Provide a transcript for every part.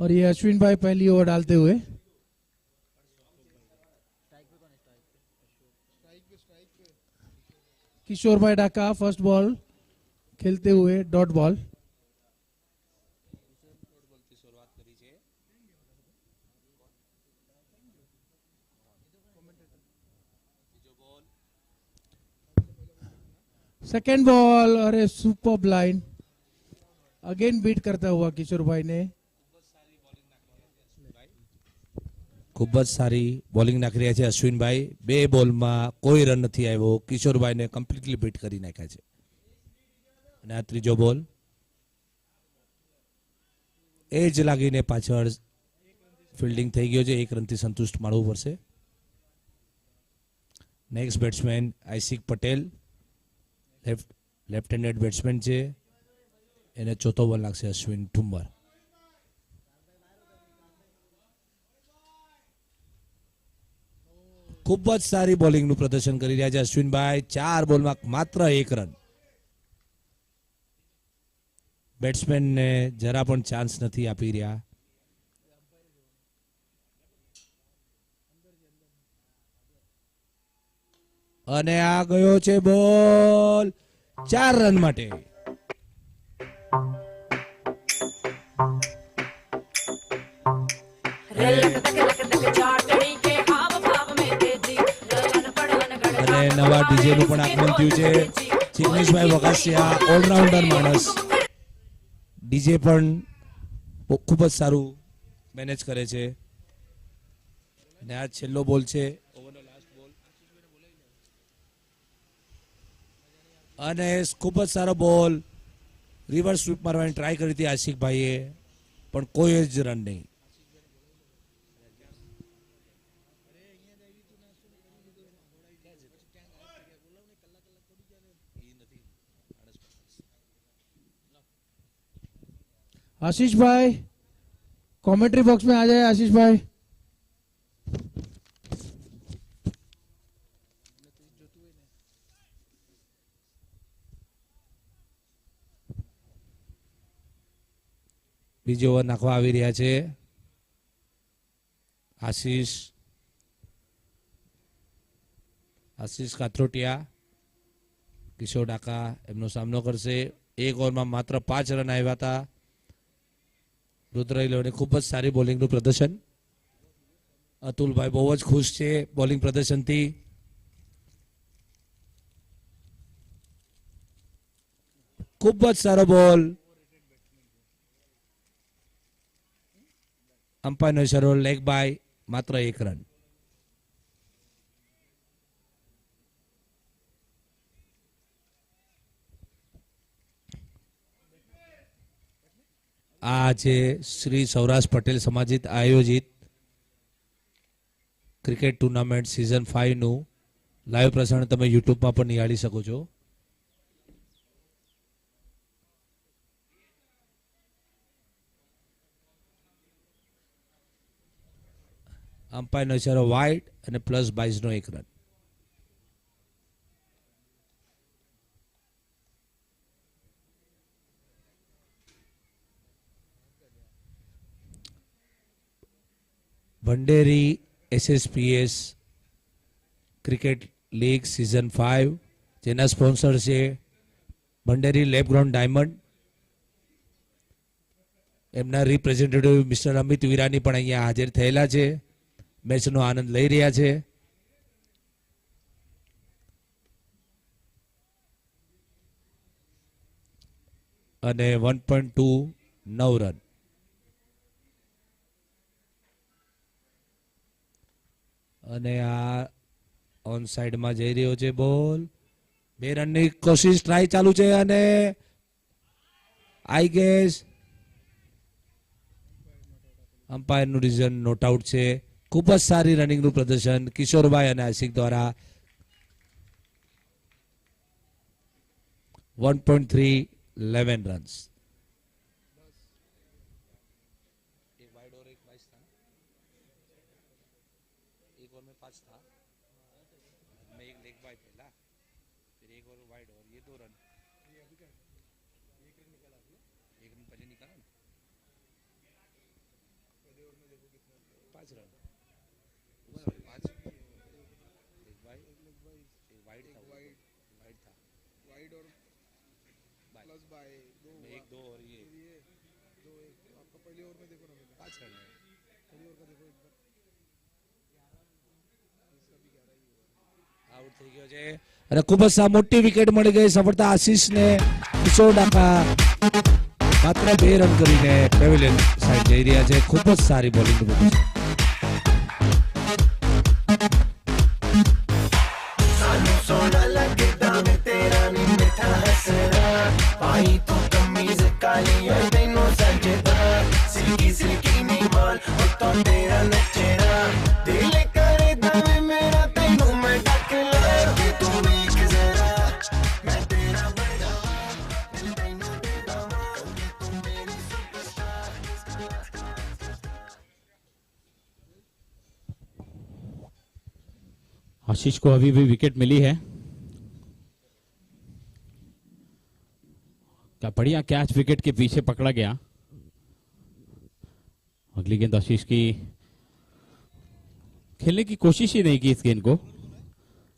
और ये अश्विन भाई पहली ओवर डालते हुए। किशोर भाई डाका फर्स्ट बॉल खेलते हुए डॉट बॉल। सेकेंड बॉल, अरे सुपर ब्लाइंड, अगेन बीट करता हुआ किशोर भाई ने। खूब ज सारी बॉलिंग नाखी रह्या छे अश्विनभाई। बे बॉल में कोई रन नहीं आव्यो। किशोरभाई ने कम्प्लीटली बीट करी नाख्या छे। અને આ ત્રીજો બોલ एज લાગીને પાછળ ફિલ્ડિંગ થઈ ગયો છે। 1 રનથી સંતુષ્ટ માનવું પડશે। નેક્સ્ટ બેટ્સમેન આઈસિક પટેલ, લેફ્ટ હેન્ડેડ બેટ્સમેન છે। એને ચોથો બોલ લાગશે અશ્વિન ઠુંબર। खूब ज सारी बॉलिंग નું પ્રદર્શન કરી રહ્યા છે અશ્વિનભાઈ। 4 બોલમાં માત્ર 1 રન। બેટ્સમેન ને જરા પણ ચાન્સ નથી આપી રહ્યા। અને આ ગયો છે બોલ 4 રન માટે। અને નવા ડીજે નું પણ આગમન થયું છે। જિગ્નેશભાઈ વઘાસિયા ઓલરાઉન્ડર માણસ, ડીજે પણ ખૂબ જ સારું મેનેજ કરે છે। અને આ છેલ્લો બોલ છે ઓવરનો લાસ્ટ બોલ। અને ખૂબ જ સારો બોલ, રિવર્સ સ્વીપ મારવાની ટ્રાય કરી હતી આશિકભાઈએ, પણ કોઈ જ રન નહીં। आशीष भाई कमेंट्री बॉक्स में आ जाए। आशीष भाई બીજી ઓવર નાખવા આવી રહ્યા છે આશીષ કાથરોટિયા। કિશોર ડાકા એમનો સામનો કરશે। 1 ઓવરમાં માત્ર 5 રન આવ્યા હતા। રુદ્રઈલોને ખૂબ જ સારી બોલિંગનું પ્રદર્શન। અતુલભાઈ બહુ જ ખુશ છે બોલિંગ પ્રદર્શનથી। ખૂબ જ સારો બોલ, अंपायर नो इशारो लेग बाय, मात्र 1 रन। आज श्री सौराष्ट्र पटेल समाजित आयोजित क्रिकेट टूर्नामेंट सीजन 5 નું લાઈવ પ્રસારણ તમે YouTube માં પણ નિહાળી શકો છો। अंपायर नो इशारो वाइड અને +22 નો 1 run. Bhanderi SSPS cricket league season 5 જેના સ્પોન્સર છે ભંડેરી લેબ ગ્રાઉન્ડ ડાયમંડ। એમના રિપ્રેઝેન્ટેટિવ મિસ્ટર અમિત વિરાની પણ અહીંયા હાજર થયેલા છે, મેચનો આનંદ લઈ રહ્યા છે। અને 1.2 9 રન। અને આ ઓન સાઈડ માં જઈ રહ્યો છે બોલ। 2 રનની કોશિશ ટ્રાય ચાલુ છે અને આઈ ગેસ अंपायर નું ડિસિઝન નોટ આઉટ છે। खूब જ સારી રનિંગ નું પ્રદર્શન કિશોરભાઈ અને આશિક દ્વારા। 1.3 11 રન્સ। एक वाइड और एक बाइस था, एक ओवर में 5 था, मैं एक लेग बाय पहला, फिर एक और वाइड और ये 2 रन। एक रन पहले निकाला। वाइड और प्लस बाय दो एक दो और ये ये दो एक आपका पहले ओवर में देखो ना बेटा 5 रन है। पहले ओवर का देखो एक बार इसका भी 11 ही हुआ આઉટ થઈ ગયો છે અને ખૂબ જ મોટી વિકેટ મળી ગઈ સફળતા આશીષને 100 માત્ર 2 રન કરીને પેવેલિયન સાઈડ જઈ રહ્યા છે ખૂબ જ સારી બોલિંગ सानू सोना लगदा वे तेरा नी मिठा हसना पाई तू कमीज काली है तैनू सजदा सिल्की सिल्की नी माल तो तेरा नचना दिल करे दवे मेरा तैनू मैं ढक लगे तू वेख जरा मैं तेरा बड़ा तैनू दे दवा तू मेरी सुपरस्टार आशीष को अभी भी विकेट मिली है। क्या बढ़िया कैच विकेट के पीछे पकड़ा गया। अगली गेंद आशीष की, खेलने की कोशिश ही नहीं की इस गेंद को,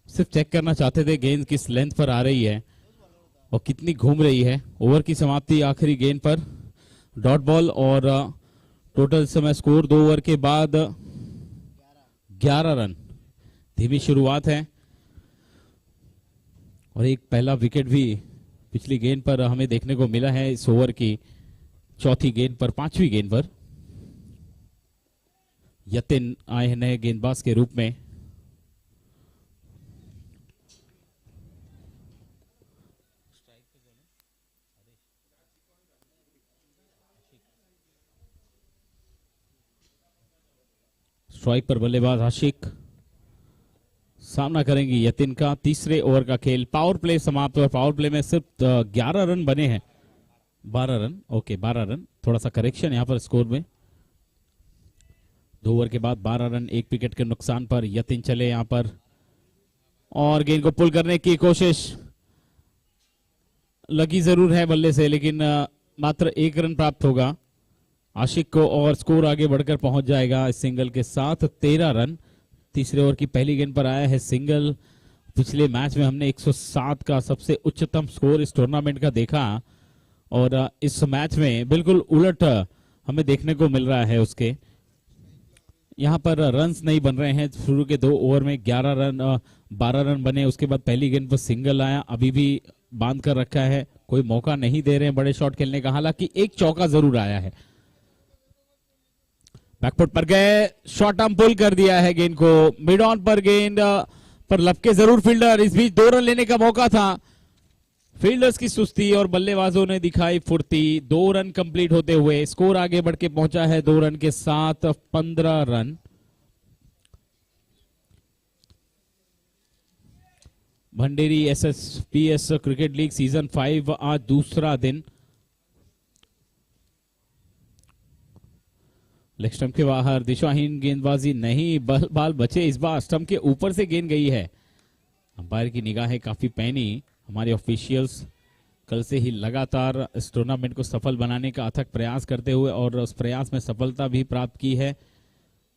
सिर्फ चेक करना चाहते थे गेंद किस लेंथ पर आ रही है और कितनी घूम रही है। ओवर की समाप्ति आखिरी गेंद पर डॉट बॉल और टोटल समय स्कोर 2 ओवर के बाद 11 रन। धीमी शुरुआत है और एक पहला विकेट भी पिछली गेंद पर हमें देखने को मिला है इस ओवर की चौथी गेंद पर, 5वीं गेंद पर। यतिन आए हैं नए गेंदबाज के रूप में। स्ट्राइक पर बल्लेबाज आशिक सामना करेंगे यतिन का। तीसरे ओवर का खेल, पावर प्ले समाप्त और पावर प्ले में सिर्फ 11 रन बने हैं। 12 रन, ओके 12 रन, थोड़ा सा करेक्शन यहां पर स्कोर में। 2 ओवर के बाद 12 रन, 1 विकेट के नुकसान पर यतिन चले यहां पर और गेंद को पुल करने की कोशिश लगी जरूर है बल्ले से, लेकिन मात्र 1 रन प्राप्त होगा आशिक को और स्कोर आगे बढ़कर पहुंच जाएगा इस सिंगल के साथ 13 रन। तीसरे ओवर की पहली गेंद पर आया है सिंगल। पिछले मैच में हमने 107 का सबसे उच्चतम स्कोर इस टूर्नामेंट का देखा और इस मैच में बिल्कुल उलट हमें देखने को मिल रहा है उसके। यहां पर रन्स नहीं बन रहे हैं। शुरू के 2 ओवर में 11 रन 12 रन बने, उसके बाद पहली गेंद पर सिंगल आया, अभी भी बांध कर रखा है, कोई मौका नहीं दे रहे हैं बड़े शॉट खेलने का। हालांकि एक चौका जरूर आया है। बैकफुट पर गए, शॉर्ट आर्म पुल कर दिया है गेंद को, मिड ऑन पर गेंद पर लपके जरूर फील्डर। इस बीच 2 रन लेने का मौका था, फील्डर्स की सुस्ती और बल्लेबाजों ने दिखाई फुर्ती। 2 रन कंप्लीट होते हुए स्कोर आगे बढ़ के पहुंचा है 2 रन के साथ 15 रन। Bhanderi SSPS cricket league season 5 आज दूसरा दिन। लेग स्टंप के बाहर दिशाहीन गेंदबाजी नहीं, बाल बचे। इस बार स्टंप के ऊपर से गेंद गई है। अंपायर की निगाहें काफी पैनी। हमारे ऑफिशियल्स कल से ही लगातार इस टूर्नामेंट को सफल बनाने का अथक प्रयास करते हुए और उस प्रयास में सफलता भी प्राप्त की है।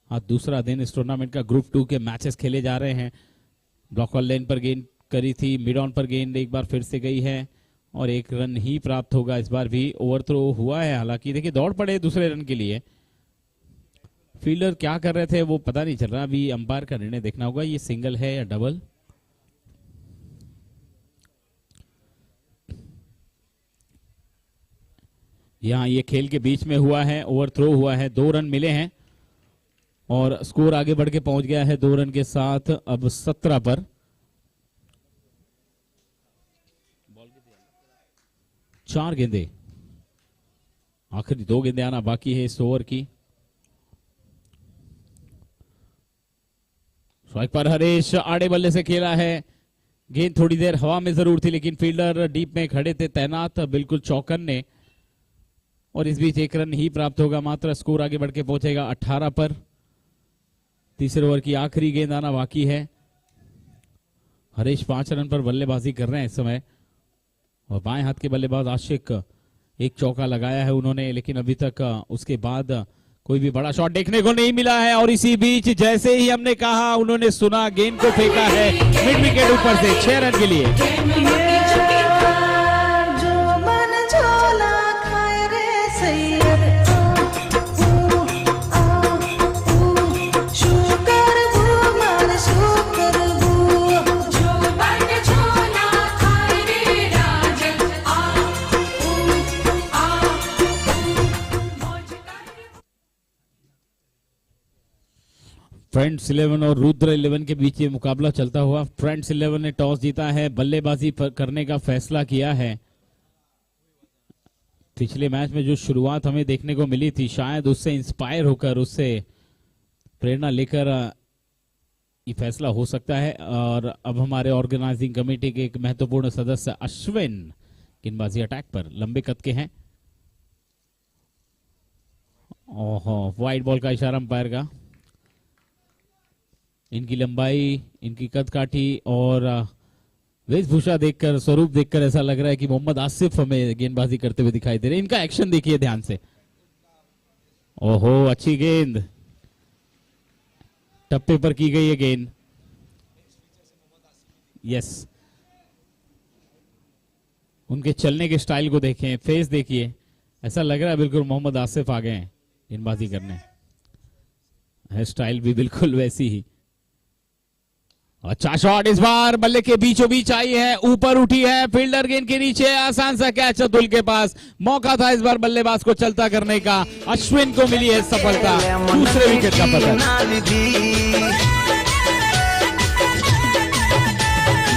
आज दूसरा दिन इस टूर्नामेंट का ग्रुप 2 के मैचेस खेले जा रहे हैं। ब्लॉक वॉल लेन पर गेंद करी थी, मिड ऑन पर गेंद एक बार फिर से गई है और 1 रन ही प्राप्त होगा। इस बार भी ओवर थ्रो हुआ है, हालांकि देखिए दौड़ पड़े दूसरे रन के लिए। फील्डर क्या कर रहे थे वो पता नहीं चल रहा, अभी अंपायर का निर्णय देखना होगा। ये सिंगल है या डबल। यहां ये खेल के बीच में हुआ है, ओवर थ्रो हुआ है, 2 रन मिले हैं और स्कोर आगे बढ़ के पहुंच गया है 2 रन के साथ अब 17 पर। चार गेंदे, आखिरी 2 गेंदे आना बाकी है इस ओवर की। स्ट्राइक पर हरीश आड़े बल्ले से खेला है, गेंद थोड़ी देर हवा में जरूर थी लेकिन फील्डर डीप में खड़े थे तैनात बिल्कुल चौकन्ने और इस बीच 1 रन ही प्राप्त होगा मात्र। स्कोर आगे बढ़ के पहुंचेगा 18 पर। तीसरे ओवर की आखिरी गेंद आना बाकी है। हरीश 5 रन पर बल्लेबाजी कर रहे हैं इस समय और बाएं हाथ के बल्लेबाज आशिक 1 चौका लगाया है उन्होंने, लेकिन अभी तक उसके बाद कोई भी बड़ा शॉट देखने को नहीं मिला है और इसी बीच जैसे ही हमने कहा उन्होंने सुना, गेंद को फेंका है मिड विकेट ऊपर से 6 रन के लिए। जो मन झोला खाए रे सैयद शुकर वो मन शुकर वो जो मन झोला खाए रे राजन फ्रेंड्स 11 और रुद्र 11 के बीच ये मुकाबला चलता हुआ। फ्रेंड्स 11 ने टॉस जीता है, बल्लेबाजी करने का फैसला किया है। पिछले मैच में जो शुरुआत हमें देखने को मिली थी, शायद उससे इंस्पायर होकर, उससे प्रेरणा लेकर ये फैसला हो सकता है। और अब हमारे ऑर्गेनाइजिंग कमेटी के एक महत्वपूर्ण सदस्य अश्विन गेंदबाजी अटैक पर लंबे कद के हैं। ओहो, वाइड बॉल का इशारा अंपायर का। इनकी लंबाई, इनकी कद काठी और वेशभूषा देखकर, स्वरूप देखकर ऐसा लग रहा है कि मोहम्मद आसिफ हमें गेंदबाजी करते हुए दिखाई दे रहे हैं। इनका एक्शन देखिए ध्यान से। ओहो, अच्छी गेंद, टप्पे पर की गई है गेंद। यस, उनके चलने के स्टाइल को देखें, फेस देखिए, ऐसा लग रहा है बिल्कुल मोहम्मद आसिफ आ गए हैं गेंदबाजी करने। हेयर स्टाइल भी बिल्कुल वैसी ही। अच्छा शॉट इस बार बल्ले के बीचों बीच आई है, ऊपर उठी है, फील्डर गेंद के नीचे, आसान सा कैच अतुल के पास। मौका था इस बार बल्लेबाज को चलता करने का, अश्विन को मिली है सफलता, दूसरे विकेट का पतन।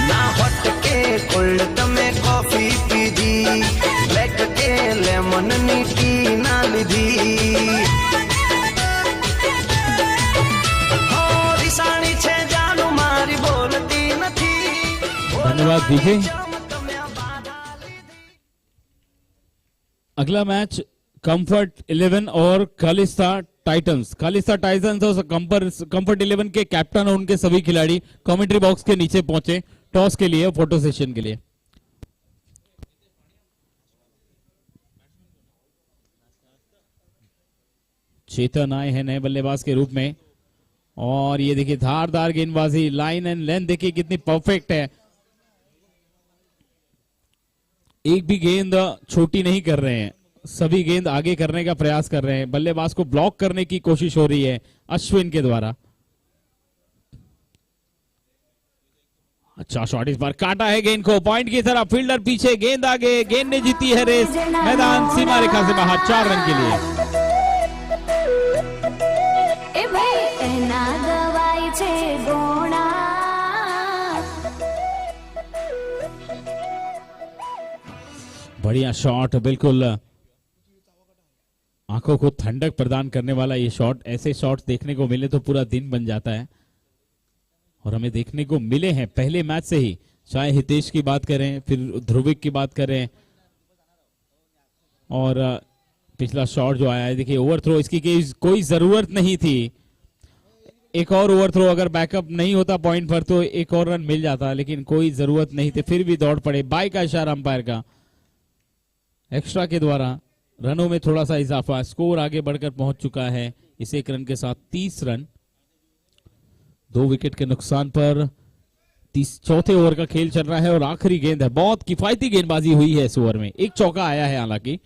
ना हट के कोल्ड में कॉफी पीजी, लेग के लेमन नीटी ना लीधी। धन्यवाद दीजिए। अगला मैच कंफर्ट 11 और खालिस्तान टाइटंस। खालिस्तान टाइटंस और कंफर्ट 11 के कैप्टन और उनके सभी खिलाड़ी कमेंट्री बॉक्स के नीचे पहुंचे टॉस के लिए, फोटो सेशन के लिए। चेतन आए हैं नए बल्लेबाज के रूप में और ये देखिए धारदार गेंदबाजी, लाइन एंड लेंथ देखिए कितनी परफेक्ट है। एक भी गेंद छोटी नहीं कर रहे हैं, सभी गेंद आगे करने का प्रयास कर रहे हैं। बल्लेबाज को ब्लॉक करने की कोशिश हो रही है अश्विन के द्वारा। अच्छा शॉट इस बार काटा है गेंद को पॉइंट की तरफ, फील्डर पीछे, गेंद आगे, गेंद ने जीती है रेस, मैदान सीमा रेखा से बाहर 4 रन के लिए। बढ़िया शॉट, बिल्कुल आंखों को ठंडक प्रदान करने वाला ये शॉट। ऐसे शॉट्स देखने को मिले तो पूरा दिन बन जाता है और हमें देखने को मिले हैं पहले मैच से ही, चाहे हितेश की बात करें, फिर ध्रुविक की बात करें और पिछला शॉट जो आया है देखिए ओवरथ्रो, इसकी कोई जरूरत नहीं थी। एक और ओवरथ्रो अगर बैकअप नहीं होता पॉइंट पर तो एक और रन मिल जाता, लेकिन कोई जरूरत नहीं थी, फिर भी दौड़ पड़े। बाई का इशारा अंपायर का, एक्स्ट्रा के द्वारा रनों में थोड़ा सा इजाफा, स्कोर आगे बढ़कर पहुंच चुका है इस 1 रन के साथ 30 रन। 2 विकेट के नुकसान पर चौथे ओवर का खेल चल रहा है और आखिरी गेंद है। बहुत किफायती गेंदबाजी हुई है इस ओवर में, एक चौका आया है हालांकि।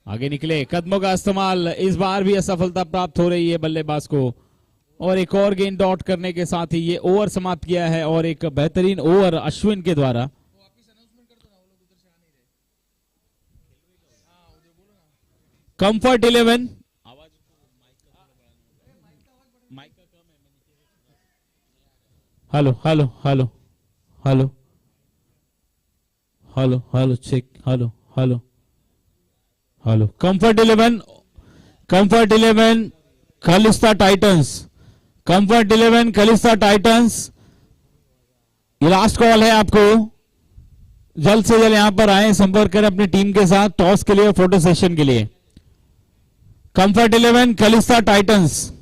आगे निकले, कदमों का इस्तेमाल, इस बार भी असफलता प्राप्त हो रही है बल्लेबाज को और एक और गेंद डॉट करने के साथ ही ये ओवर समाप्त किया है और एक बेहतरीन ओवर अश्विन के द्वारा। Comfort 11 hello hello hello hello hello hello check, hello hello hello. Comfort 11 Khalistan titans, comfort 11 Khalistan titans, ये लास्ट कॉल है आपको। जल्द से जल्द यहां पर आए, संपर्क करें अपनी टीम के साथ टॉस के लिए और फोटो सेशन के लिए। कंफर्ट 11 खालिस्तान टाइटंस,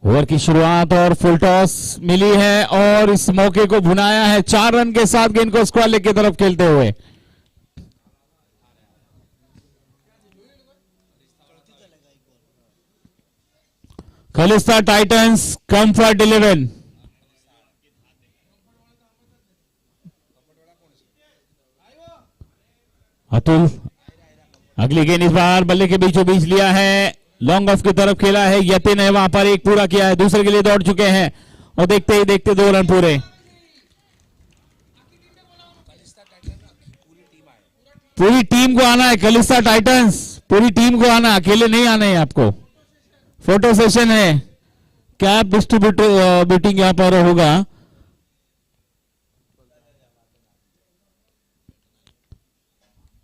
ओवर की शुरुआत और फुल टॉस मिली है और इस मौके को भुनाया है 4 रन के साथ गेंद को स्क्वायर लेग की तरफ खेलते हुए। Kalista Titans Comfort 11. अतुल अगली गेंद इस बार बल्ले के बीचों बीच लिया है, लॉन्ग ऑफ की तरफ खेला है, यतिन ने वहां पर एक पूरा किया है, दूसरे के लिए दौड़ चुके हैं और देखते ही देखते 2 रन पूरे। पूरी टीम को आना है, कलिस्ता टाइटंस पूरी टीम को आना, अकेले नहीं आना है आपको। फोटो सेशन है, कैप डिस्ट्रीब्यूटिंग यहां पर होगा।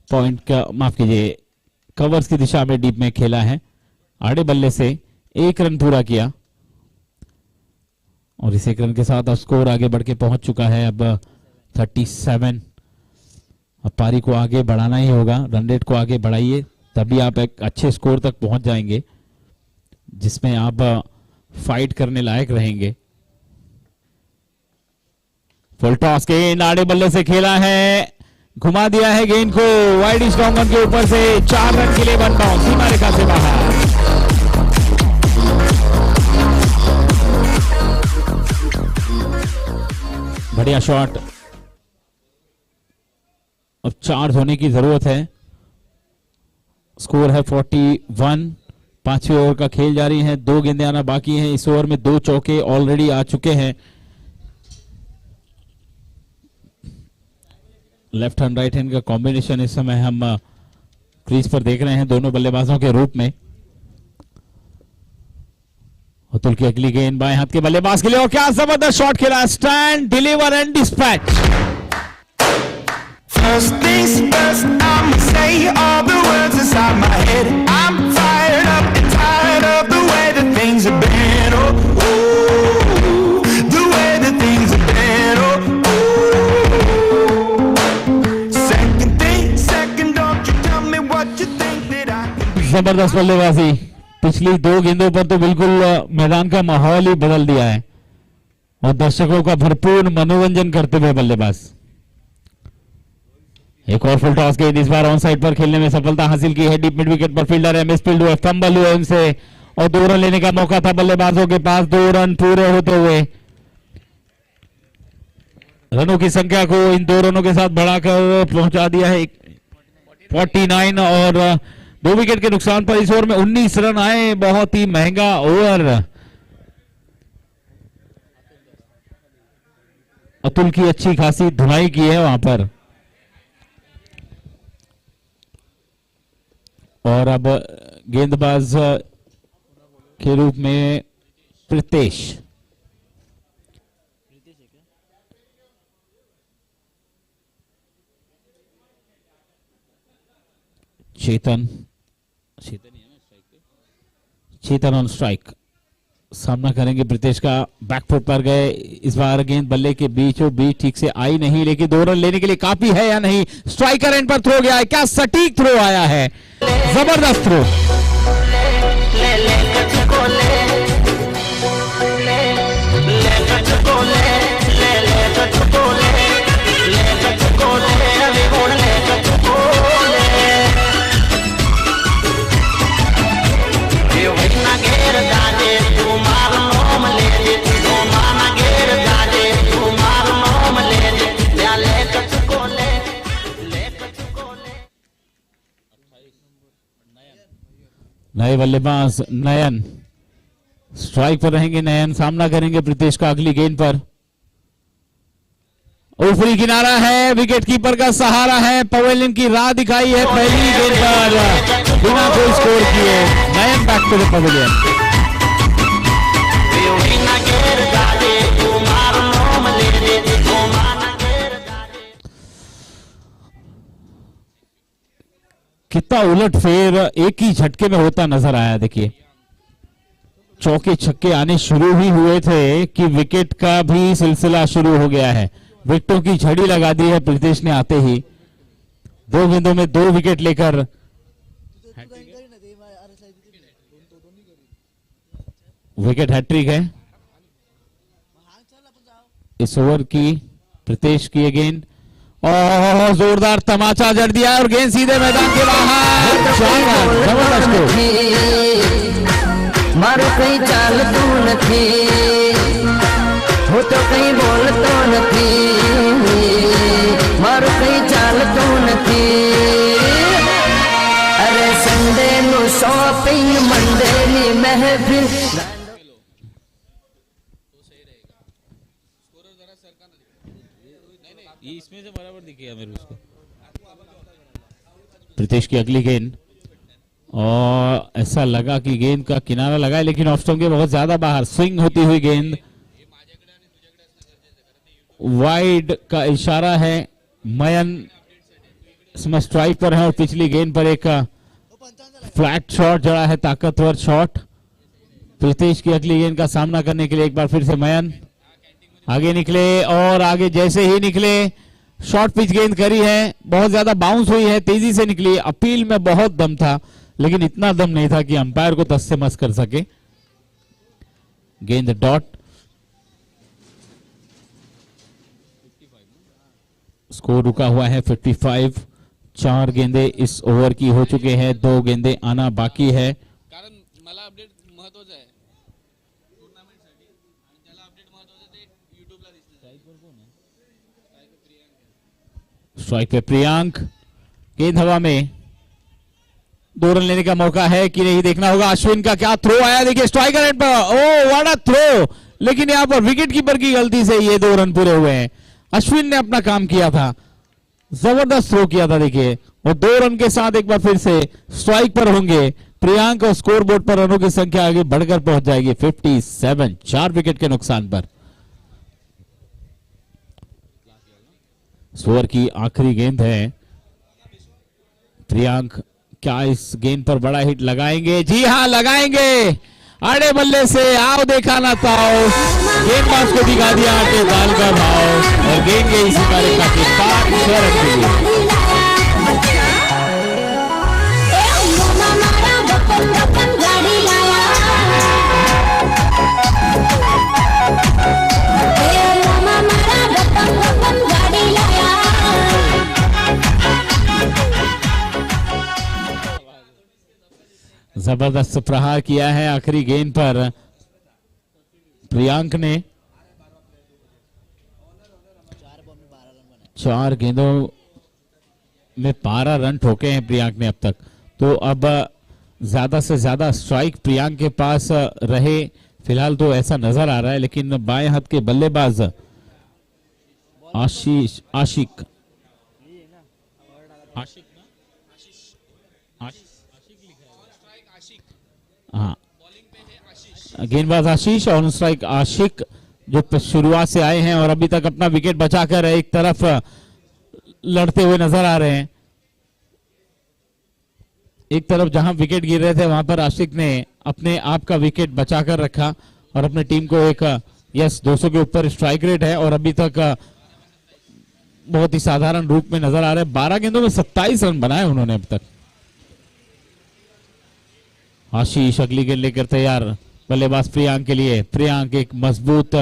पॉइंट का माफ कीजिए, कवर्स की दिशा में डीप में खेला है, आड़े बल्ले से 1 रन पूरा किया और इस 1 रन के साथ अब स्कोर आगे बढ़ के पहुंच चुका है अब 37। अब पारी को आगे बढ़ाना ही होगा, रन रेट को आगे बढ़ाइए तभी आप एक अच्छे स्कोर तक पहुंच जाएंगे जिसमें आप फाइट करने लायक रहेंगे। फुल टॉस गेंद आड़े बल्ले से खेला है, घुमा दिया है गेंद को वाइड स्ट्रॉन्ग रन के ऊपर से 4 रन के लिए 1 बाउंस सीमा रेखा से बाहर। बढ़िया शॉट, अब चार्ज होने की जरूरत है। स्कोर है 41, 5वें ओवर का खेल जारी है, 2 गेंदें आना बाकी हैं। इस ओवर में 2 चौके ऑलरेडी आ चुके हैं। लेफ्ट हैंड राइट हैंड का कॉम्बिनेशन इस समय हम क्रीज पर देख रहे हैं दोनों बल्लेबाजों के रूप में। अतुल की अगली गेंद बाएं हाथ के बल्लेबाज के लिए और क्या जबरदस्त शॉट खेला, stand deliver and dispatch. First things first, I'ma say all the words inside my head. I'm fired up and tired of the way that things have been. Oh, oh, the way that things have been. Oh, oh. Second thing, second, don't you tell me what you think that I can be. जबरदस्त बल्लेबाजी, पिछली 2 गेंदों पर तो बिल्कुल मैदान का माहौल ही बदल दिया है और दर्शकों का भरपूर मनोरंजन करते हुए बल्लेबाज। एक और फुल टॉस गेंद इस बार ऑन साइड पर खेलने में सफलता हासिल की है। डीप मिड विकेट पर फील्डर है, मिस फील्ड हुआ, फंबल हुआ उनसे और 2 रन लेने का मौका था बल्लेबाजों के पास। 2 रन पूरे होते हुए रनों की संख्या को इन 2 रनों के साथ बढ़ाकर पहुंचा दिया है 49 और 2 विकेट के नुकसान पर इस ओवर में 19 रन आए। बहुत ही महंगा ओवर। अतुल की अच्छी खासी धुनाई की है वहां पर। और अब गेंदबाज के रूप में प्रीतेश। चेतन ऑन स्ट्राइक सामना करेंगे प्रीतेश का। बैकफुट पर गए, इस बार गेंद बल्ले के बीचों बीच ठीक से आई नहीं, लेकिन 2 रन लेने के लिए काफी है या नहीं। स्ट्राइकर एंड पर थ्रो गया है, क्या सटीक थ्रो आया है, जबरदस्त थ्रो। नए बल्लेबाज नयन स्ट्राइक पर रहेंगे। नयन सामना करेंगे प्रीतेश का अगली गेंद पर। ऊपरी किनारा है, विकेट कीपर का सहारा है, पवेलियन की राह दिखाई है पहली गेंद पर बिना कोई स्कोर किए। नयन बैक टू द पवेलियन। कितना उलट फेर एक ही झटके में होता नजर आया। देखिए चौके छक्के आने शुरू ही हुए थे कि विकेट का भी सिलसिला शुरू हो गया है। विकेटों की झड़ी लगा दी है प्रीतेश ने आते ही। 2 गेंदों में 2 विकेट लेकर विकेट हैट्रिक है इस ओवर की। प्रीतेश की गेंद और जोरदार तमाचा जड़ दिया और गेंद सीधे मैदान के बाहर। जबरदस्त। મારું કઈ ચાલતું નથી હું તો કઈ બોલતો નથી મારું કઈ ચાલતું નથી અરે સન્ડે નું શોપિંગ મંડે ની મહેફિલ ये इसमें से बराबर दिखेगा मेरे उसको। प्रीतेश की अगली गेंद और ऐसा लगा कि गेंद का किनारा लगा है लेकिन ऑफ स्टंप के बहुत ज्यादा बाहर स्विंग होती हुई गेंद वाइड का इशारा है। मयन स्ट्राइक पर है और पिछली गेंद पर एक फ्लैट शॉट जड़ा है, ताकतवर शॉट। प्रीतेश की अगली गेंद का सामना करने के लिए एक बार फिर से मयन आगे निकले और आगे जैसे ही निकले शॉर्ट पिच गेंद करी है, बहुत ज्यादा बाउंस हुई है, तेजी से निकली। अपील में बहुत दम था लेकिन इतना दम नहीं था कि अंपायर को तस से मस कर सके। गेंद डॉट, स्कोर रुका हुआ है 55। 4 गेंदे इस ओवर की हो चुके हैं, 2 गेंदे आना बाकी है। कारण मला अपडेट महत्वाचं आहे टुर्नामेंटसाठी आणि ज्याला अपडेट महत्वाचं ते युट्यूबला दिसतं। स्ट्राइक पे प्रियांक, गेंद हवा में, 2 रन लेने का मौका है कि नहीं देखना होगा। अश्विन का क्या थ्रो आया, देखिए स्ट्राइकर एंड पर, ओ व्हाट अ थ्रो, लेकिन यहां पर विकेट कीपर की गलती से ये 2 रन पूरे हुए हैं। अश्विन ने अपना काम किया था, जबरदस्त थ्रो किया था देखिए, और 2 रन के साथ एक बार फिर से स्ट्राइक पर होंगे प्रियांक और स्कोर बोर्ड पर रनों की संख्या आगे बढ़कर पहुंच जाएगी 57, 4 विकेट के नुकसान पर। इस ओवर की आखिरी गेंद है। प्रियांक क्या इस गेंद पर बड़ा हिट लगाएंगे? जी हां लगाएंगे, आड़े बल्ले से आओ देखा ना ताओ, गेंदबाज को दिखा दिया आटे दाल का भाव और गेंद गई सितारे का 5 रन के लिए। जबरदस्त प्रहार किया है आखिरी गेंद पर प्रियांक ने। 4 गेंदों में 12 रन ठोके हैं प्रियांक ने अब तक। तो अब ज्यादा से ज्यादा स्ट्राइक प्रियांक के पास रहे फिलहाल तो ऐसा नजर आ रहा है, लेकिन बाएं हाथ के बल्लेबाज आशिक हाँ गेंदबाज आशीष और स्ट्राइक आशिक जो शुरुआत से आए हैं और अभी तक अपना विकेट बचाकर एक तरफ लड़ते हुए नजर आ रहे हैं। एक तरफ जहां विकेट गिर रहे थे वहां पर आशिक ने अपने आप का विकेट बचाकर रखा और अपने टीम को एक 200 के ऊपर स्ट्राइक रेट है और अभी तक बहुत ही साधारण रूप में नजर आ रहे हैं। 12 गेंदों में 27 रन बनाए उन्होंने अब तक। आशीष अगली गेंद लेकर तैयार, बल्लेबाज प्रियांक के लिए। प्रियांक एक मजबूत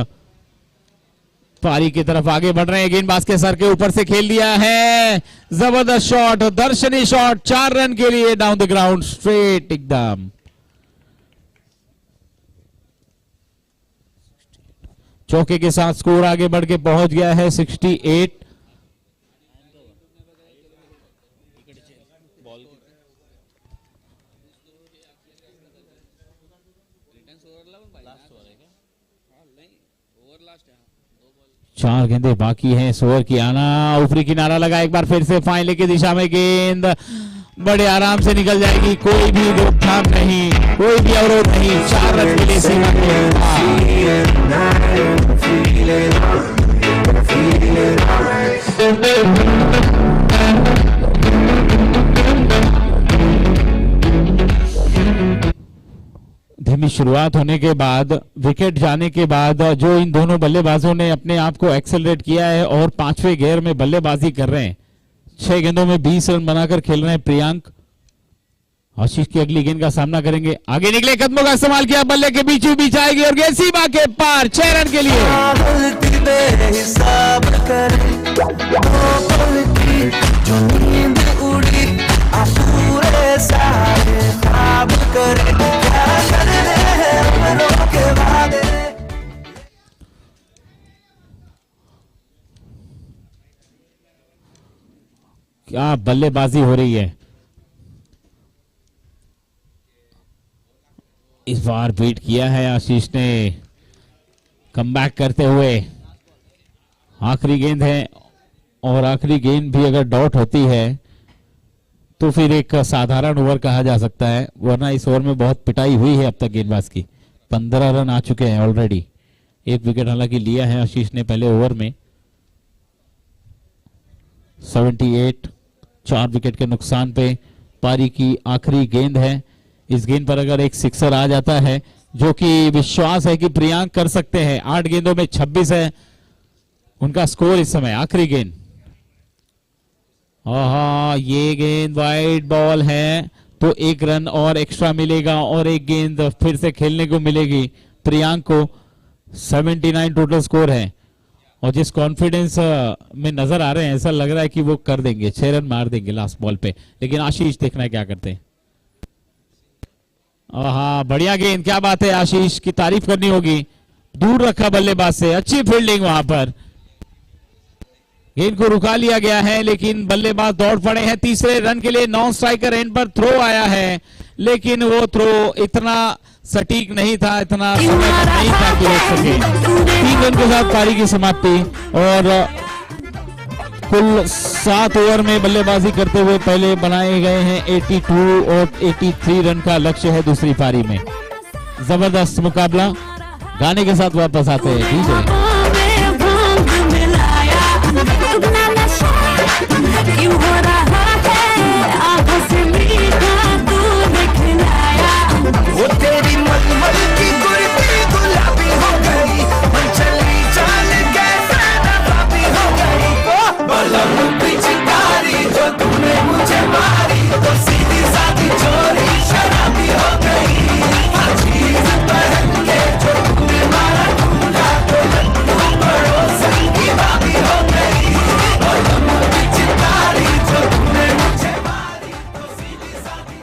पारी की तरफ आगे बढ़ रहे हैं, गेंदबाज के सर के ऊपर से खेल दिया है, जबरदस्त शॉट, दर्शनी शॉट, 4 रन के लिए डाउन द ग्राउंड स्ट्रेट एकदम। चौके के साथ स्कोर आगे बढ़ के पहुंच गया है 68। चार गेंदे बाकी हैं इस ओवर की आना, ऊपरी किनारा लगा, एक बार फिर से फाइनल की दिशा में गेंद बड़े आराम से निकल जाएगी, कोई भी रोकथाम नहीं, कोई भी अवरोध नहीं, 4 रन के लिए सीमा धीमी शुरुआत होने के बाद, विकेट जाने के बाद जो इन दोनों बल्लेबाजों ने अपने आप को एक्सेलरेट किया है और 5वें गियर में बल्लेबाजी कर रहे हैं। 6 गेंदों में 20 रन बनाकर खेल रहे हैं प्रियांक। आशीष की अगली गेंद का सामना करेंगे, आगे निकले, कदमों का इस्तेमाल किया, बल्ले के बीचों बीच आएगी और गेंद सीमा के पार, 6 रन के लिए। पूरे सारे ख्वाब करे, क्या कर रहे हैं क्या बल्लेबाजी हो रही है। इस बार बीट किया है आशीष ने कमबैक करते हुए। आखिरी गेंद है और आखिरी गेंद भी अगर डॉट होती है तो फिर एक साधारण ओवर कहा जा सकता है, वरना इस ओवर में बहुत पिटाई हुई है अब तक गेंदबाज की। 15 रन आ चुके हैं ऑलरेडी। एक विकेट हालांकि लिया है आशीष ने पहले ओवर में। 78, 4 विकेट के नुकसान पे पारी की आखिरी गेंद है। इस गेंद पर अगर एक सिक्सर आ जाता है, जो कि विश्वास है कि प्रियांक कर सकते हैं। 8 गेंदों में 26 है उनका स्कोर इस समय। आखिरी गेंद, ये गेंद वाइड बॉल है तो 1 रन और एक्स्ट्रा मिलेगा और एक गेंद फिर से खेलने को मिलेगी प्रियांक को। 79 टोटल स्कोर है और जिस कॉन्फिडेंस में नजर आ रहे हैं, ऐसा लग रहा है कि वो कर देंगे, 6 रन मार देंगे लास्ट बॉल पे। लेकिन आशीष देखना है क्या करते हैं। बढ़िया गेंद, क्या बात है, आशीष की तारीफ करनी होगी। दूर रखा बल्लेबाज से, अच्छी फील्डिंग वहां पर। गेंद को रुका लिया गया है लेकिन बल्लेबाज दौड़ पड़े हैं तीसरे रन के लिए। नॉन स्ट्राइकर एंड पर थ्रो आया है लेकिन वो थ्रो इतना सटीक नहीं था, इतना नहीं था कि रोक सके। 3 रन के साथ पारी की समाप्ति और कुल 7 ओवर में बल्लेबाजी करते हुए पहले बनाए गए हैं 82 और 83 रन का लक्ष्य है दूसरी पारी में। जबरदस्त मुकाबला। गाने के साथ वापस आते हैं डीजे। क्यों हो रहा है आंखों से मीठा दूध खिलाया। वो तेरी मलमल की गुर्दी गुलाबी हो गई, मंचली चाल कैसे नवाबी हो गई। बलम पिचकारी जो तूने मुझे मारी, तो सीधी सादी चोरी शराबी हो गई। अजीज पहन के जो तूने मारा ढूंढा, तो लड्डू पड़ोसन की भाभी हो गई। बलम पिचकारी जो तूने मुझे मारी, तो सीधी सादी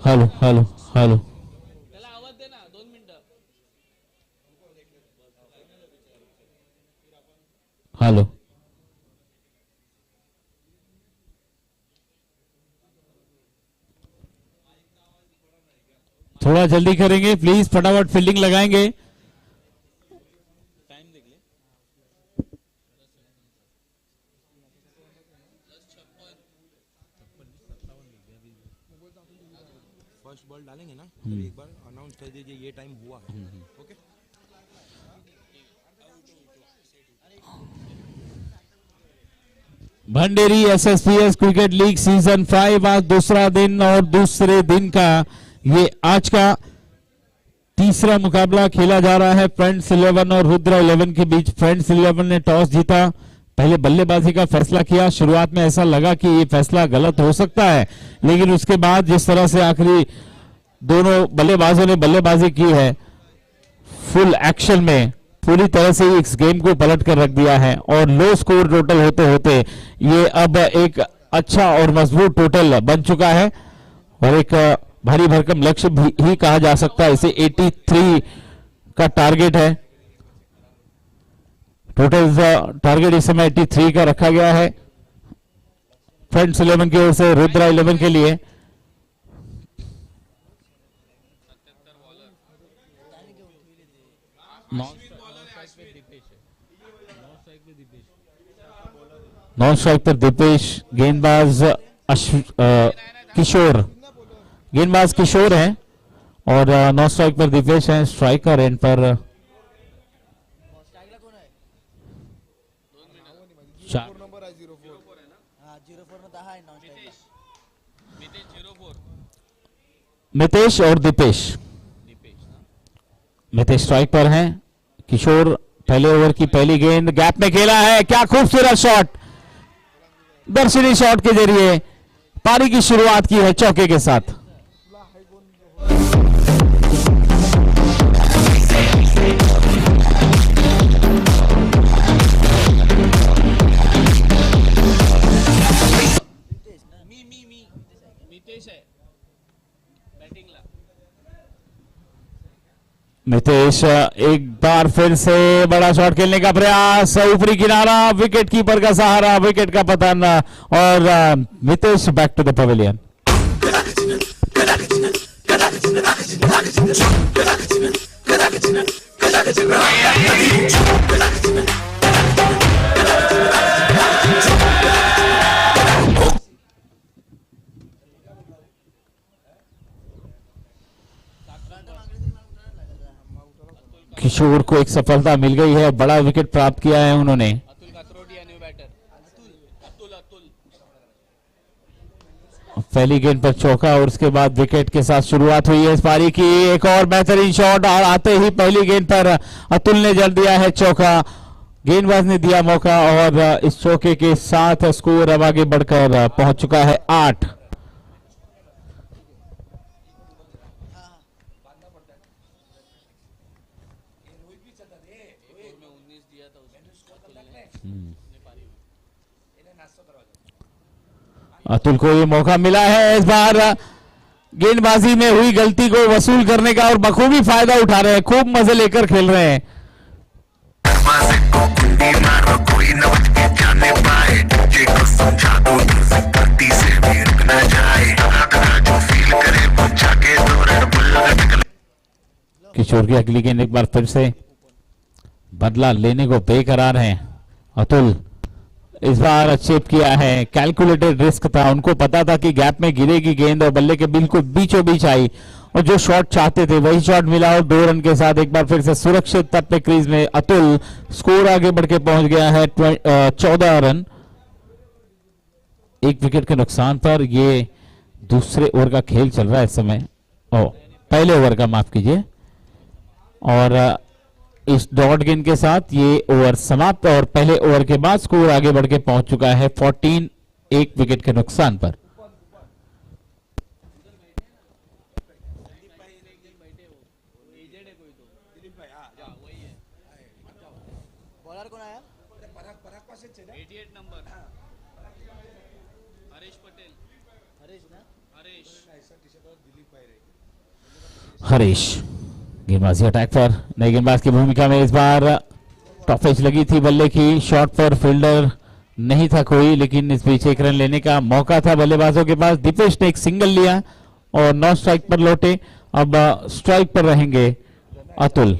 हेलो हेलो हेलो, त्याला आवाज दे ना, 2 मिनिटं. हेलो। थोड़ा जल्दी करेंगे प्लीज, फटाफट फील्डिंग लगाएंगे। फर्स्ट बॉल डालेंगे ना तो एक बार अनाउंस कर दीजिए ये टाइम हुआ है। Okay, Bhanderi SSPS cricket league season 5 आज दूसरा दिन और दूसरे दिन का ये आज का तीसरा मुकाबला खेला जा रहा है फ्रेंड्स 11 और रुद्र 11 के बीच। फ्रेंड्स 11 ने टॉस जीता, पहले बल्लेबाजी का फैसला किया। शुरुआत में ऐसा लगा कि ये फैसला गलत हो सकता है, लेकिन उसके बाद जिस तरह से आखिरी दोनों बल्लेबाजों ने बल्लेबाजी की है फुल एक्शन में, पूरी तरह से इस गेम को पलट कर रख दिया है और लो स्कोर टोटल होते होते ये अब एक अच्छा और मजबूत टोटल बन चुका है और एक भारी भरकम लक्ष्य भी ही कहा जा सकता है इसे। 83 का टारगेट है, टोटल टारगेट इस समय 83 का रखा गया है फ्रेंड्स 11 की ओर से रुद्रा 11 के लिए। नॉन स्ट्राइक पर दीपेश, गेंदबाज किशोर, गेंदबाज किशोर हैं और नॉन स्ट्राइक पर दीपेश हैं। स्ट्राइकर एंड पर मितेश और दीपेश। मितेश स्ट्राइक पर हैं, किशोर पहले ओवर की पहली गेंद गैप में खेला है। क्या खूबसूरत शॉट, दर्शनी शॉट के जरिए पारी की शुरुआत की है चौके के साथ। मितेश आहे बॅटिंगला. मितेश एक बार फिर से बड़ा शॉट खेलने का प्रयास, ऊपरी किनारा, विकेट कीपर का सहारा, विकेट का पतन और Mitesh back to the pavilion. Kishore को एक सफलता मिल गई है, बड़ा विकेट प्राप्त किया है उन्होंने। Atul Katrotiya new batter. अतुल अतुल पहली गेंद पर चौका और उसके बाद विकेट के साथ शुरुआत हुई है इस पारी की। एक और बेहतरीन शॉट और आते ही पहली गेंद पर अतुल ने जड़ दिया है चौका, गेंदबाज ने दिया मौका और इस चौके के साथ स्कोर अब आगे बढ़कर पहुंच चुका है 8। अतुल को ये मौका मिला है इस बार गेंदबाजी में हुई गलती को वसूल करने का और बखूबी फायदा उठा रहे हैं, खूब मजे लेकर खेल रहे हैं। दरवाजे को कुंडी मारो, कोई न बच के जाने पाए, तुझे को समझा दो, म्यूजिक गलती से भी रुक ना जाए, जो फील करे वो जाके दौड़ बुल्ला। किशोर की अगली गेंद एक बार फिर से बदला लेने को बेकरार हैं अतुल। इस बार चेप किया है, कैलकुलेटेड रिस्क था, उनको पता था कि गैप में गिरेगी गेंद और बल्ले के बिल्कुल बीचों बीच आई और जो शॉट चाहते थे वही शॉट मिला और 2 रन के साथ एक बार फिर से सुरक्षित अपने क्रीज में अतुल। स्कोर आगे बढ़ के पहुंच गया है 14 रन, 1 विकेट के नुकसान पर। ये दूसरे ओवर का खेल चल रहा है इस समय, पहले ओवर का माफ कीजिए, और इस डॉट गेंद के साथ ये ओवर समाप्त और पहले ओवर के बाद स्कोर आगे बढ़ के पहुंच चुका है 14, 1 विकेट के नुकसान पर। बॉलर कौन आया? 88 नंबर हरीश पटेल। हरीश गेंदबाजी अटैक पर, नई गेंदबाज की भूमिका में इस बार टॉप एज लगी थी बल्ले की, शॉट पर फील्डर नहीं था कोई, लेकिन इस बीच 1 रन लेने का मौका था बल्लेबाजों के पास। दीपेश ने एक सिंगल लिया और 9 स्ट्राइक पर लौटे, अब स्ट्राइक पर रहेंगे अतुल।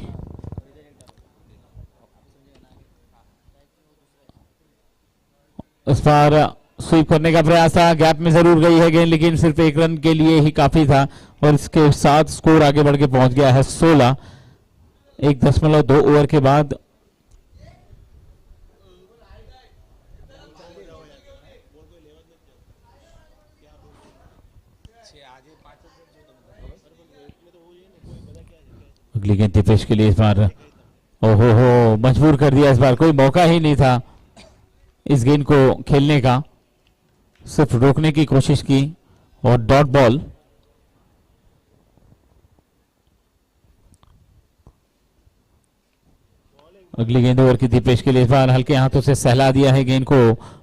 इस बार स्वीप करने का प्रयास था, गैप में जरूर गई है गेंद, लेकिन सिर्फ 1 रन के लिए ही काफी था और इसके साथ स्कोर आगे बढ़ के पहुंच गया है 16, 1.2 ओवर के बाद। अगली गेंद दीपेश के लिए इस बार ओहो मजबूर कर दिया, इस बार कोई मौका ही नहीं था इस गेंद को खेलने का, सिर्फ रोकने की कोशिश की और डॉट बॉल। अगली गेंद ओवर की दीपेश के लिए इस बार हल्के हाथों से सहला दिया है गेंद को,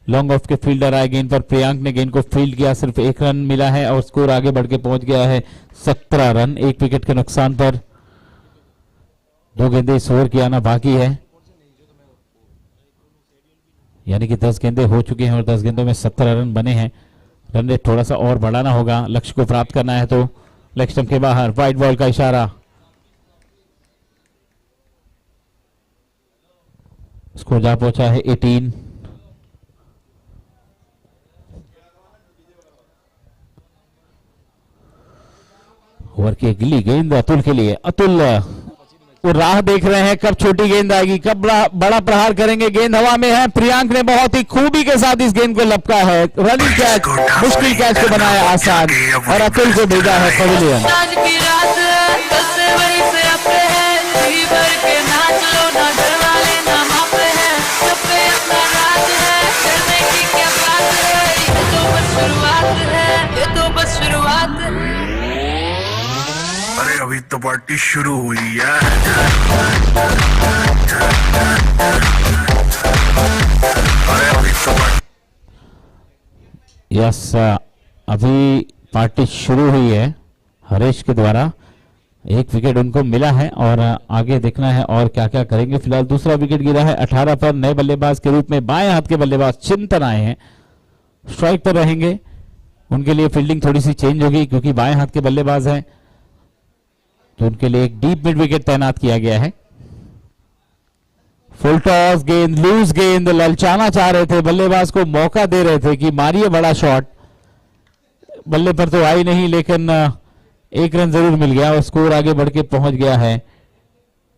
लॉन्ग ऑफ के फील्डर आए गेंद पर, प्रियांक ने गेंद को फील्ड किया, सिर्फ 1 रन मिला है और स्कोर आगे बढ़ के पहुंच गया है 17 रन, 1 विकेट के नुकसान पर। 2 गेंदें इस ओवर की आना बाकी है, यानी कि 10 गेंदें हो चुकी हैं और 10 गेंदों में 17 रन बने हैं। रन रेट थोड़ा सा और बढ़ाना होगा लक्ष्य को प्राप्त करना है तो। लेग स्टंप के बाहर वाइड बॉल का इशारा, स्कोर जा पहुंचा है 18। ओवर की अगली गेंद अतुल के लिए, अतुल वो राह देख रहे हैं कब छोटी गेंद आएगी, कब बड़ा प्रहार करेंगे। गेंद हवा में है, प्रियांक ने बहुत ही खूबी के साथ इस गेंद को लपका है, रनिंग कैच, मुश्किल कैच को बनाया आसान और अतुल को भेजा है पवेलियन। आज की रात कल से वहीं से अपने हैं, जी भर के नाच लो ना, घर वाले ना मापे हैं, सब पे अपना राज है, करने की क्या बात है, ये तो बस शुरुआत है, ये तो बस शुरुआत है। अरे अभी तो पार्टी शुरू हुई है। अरे अभी तो यस, अभी पार्टी शुरू हुई है हरीश के द्वारा। एक विकेट उनको मिला है और आगे देखना है और क्या क्या करेंगे। फिलहाल दूसरा विकेट गिरा है 18 पर। नए बल्लेबाज के रूप में बाएं हाथ के बल्लेबाज चिंतन आए हैं, स्ट्राइक पर रहेंगे। उनके लिए फील्डिंग थोड़ी सी चेंज होगी क्योंकि बाएं हाथ के बल्लेबाज हैं, तो उनके लिए एक डीप मिड विकेट तैनात किया गया है। फुल टॉस गेंद, लूज गेंद, ललचाना चाह रहे थे, बल्लेबाज को मौका दे रहे थे कि मारिए बड़ा शॉट। बल्ले पर तो आई नहीं, लेकिन एक रन जरूर मिल गया और स्कोर आगे बढ़ के पहुंच गया है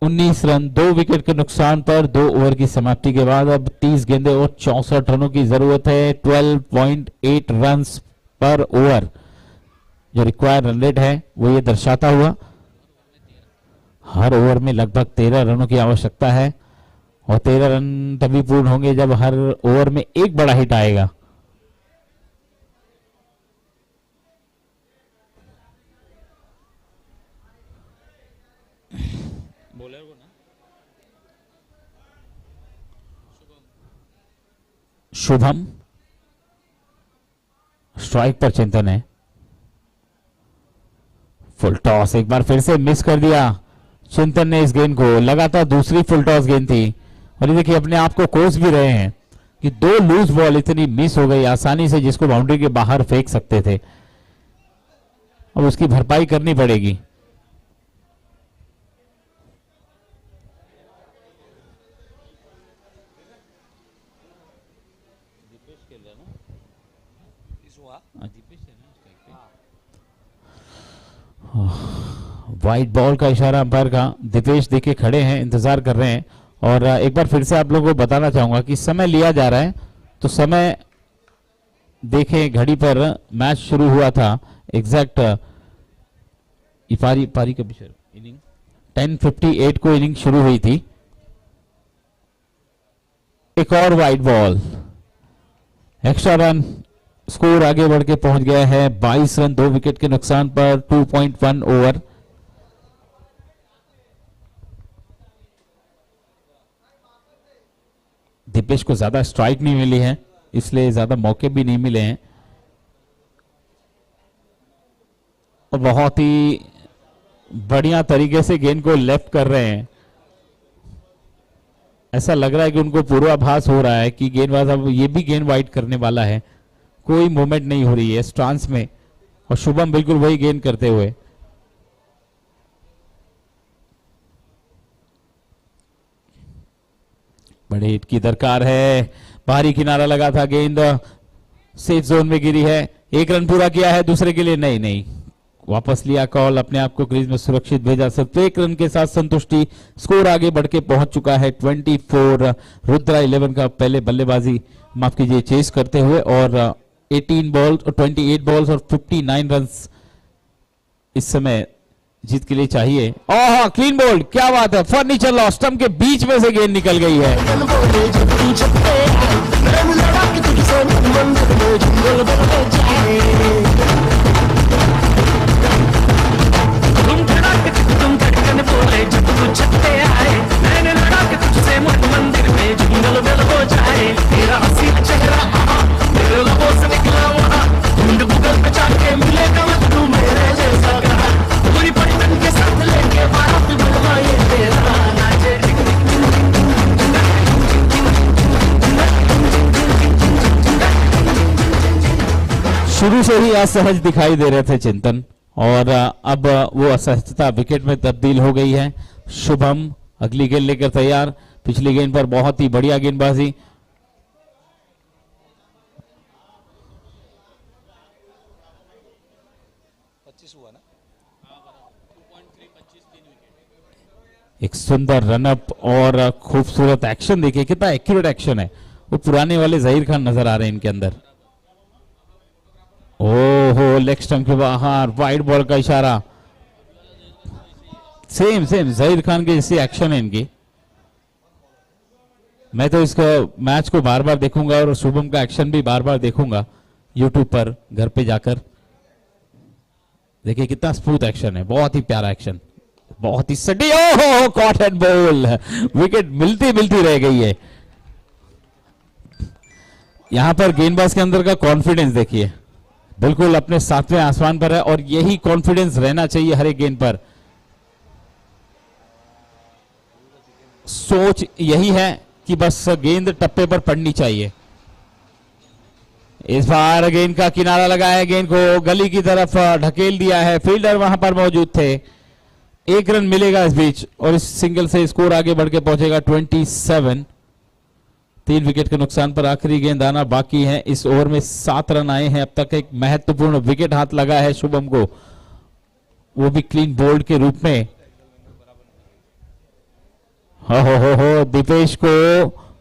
19 रन। 2 विकेट के नुकसान पर 2 ओवर की समाप्ति के बाद अब 30 गेंदें और 64 रनों की जरूरत है। 12.8 रन पर ओवर जो रिक्वायर्ड रन रेट है वो ये दर्शाता हुआ। हर ओवर में लगभग 13 रनों की आवश्यकता है और 13 रन तभी पूर्ण होंगे जब हर ओवर में एक बड़ा हिट आएगा। शुभम स्ट्राइक पर चिंतन है। फुल टॉस एक बार फिर से मिस कर दिया चिंतन ने इस गेंद को। लगातार दूसरी फुल टॉस गेंद थी और ये देखिए अपने आप को कोस भी रहे हैं कि 2 लूज बॉल इतनी मिस हो गई आसानी से जिसको बाउंड्री के बाहर फेंक सकते थे। अब उसकी भरपाई करनी पड़ेगी। वाइट बॉल का इशारा अंपायर का। दीपेश देखे खड़े हैं, इंतजार कर रहे हैं। और एक बार फिर से आप लोगों को बताना चाहूंगा कि समय लिया जा रहा है, तो समय देखें घड़ी पर। मैच शुरू हुआ था एग्जैक्ट पारी कब इनिंग 10:58 को इनिंग शुरू हुई थी। एक और white ball, extra run, score आगे बढ़ के पहुंच गया है 22 रन 2 विकेट के नुकसान पर 2.1 ओवर। दीपेश को ज्यादा स्ट्राइक नहीं मिली है, इसलिए ज्यादा मौके भी नहीं मिले हैं और बहुत ही बढ़िया तरीके से गेंद को लेफ्ट कर रहे हैं। ऐसा लग रहा है कि उनको पूर्वाभास हो रहा है कि गेंदबाज अब ये भी गेंद वाइड करने वाला है। कोई मूवमेंट नहीं हो रही है स्टांस में और शुभम बिल्कुल वही गेंद करते हुए। बड़े हिट की दरकार है। बाहरी किनारा लगा था, गेंद सेफ जोन में गिरी है। 1 रन पूरा किया है, दूसरे के लिए नहीं वापस लिया कॉल, अपने आप को क्रीज में सुरक्षित भेजा। सिर्फ 1 रन के साथ संतुष्टि, स्कोर आगे बढ़ के पहुंच चुका है 24। रुद्रा 11 का पहले बल्लेबाजी माफ कीजिए चेस करते हुए और 18 बॉल्स और 28 बॉल्स और 59 रन इस समय जीत के लिए चाहिए। ओह क्लीन बोल्ड, क्या बात है। फर्नीचर लॉस, स्टंप के बीच में से गेंद निकल गई है। शुरू से ही असहज दिखाई दे रहे थे चिंतन और अब वो असहजता विकेट में तब्दील हो गई है। शुभम अगली गेंद लेकर तैयार। पिछली गेंद पर बहुत ही बढ़िया गेंदबाजी। एक सुंदर रनअप और खूबसूरत एक्शन देखिए, कितना एक्यूरेट एक्शन है। वो पुराने वाले जहीर खान नजर आ रहे हैं इनके अंदर। ओहो लेग स्टंप के बाहर, वाइड बॉल का इशारा। सेम जहीर खान के जैसी एक्शन है इनकी। मैं तो इसका मैच को बार बार देखूंगा और शुभम का एक्शन भी बार बार देखूंगा यूट्यूब पर घर पे जाकर। देखिए कितना स्मूथ एक्शन है, बहुत ही प्यारा एक्शन, बहुत ही सटी। ओहो कॉट एंड बॉल, विकेट मिलती मिलती रह गई है। यहां पर गेंदबाज के अंदर का कॉन्फिडेंस देखिए, बिल्कुल अपने 7वें आसमान पर है और यही कॉन्फिडेंस रहना चाहिए हर एक गेंद पर। सोच यही है कि बस गेंद टप्पे पर पड़नी चाहिए। इस बार गेंद का किनारा लगाया, गेंद को गली की तरफ ढकेल दिया है, फील्डर वहां पर मौजूद थे। 1 रन मिलेगा इस बीच और इस सिंगल से स्कोर आगे बढ़ के पहुंचेगा 27। 3 विकेट के नुकसान पर आखिरी गेंद आना बाकी है। इस ओवर में 7 रन आए हैं अब तक। एक महत्वपूर्ण विकेट हाथ लगा है शुभम को, वो भी क्लीन बोल्ड के रूप में। हो दीपेश को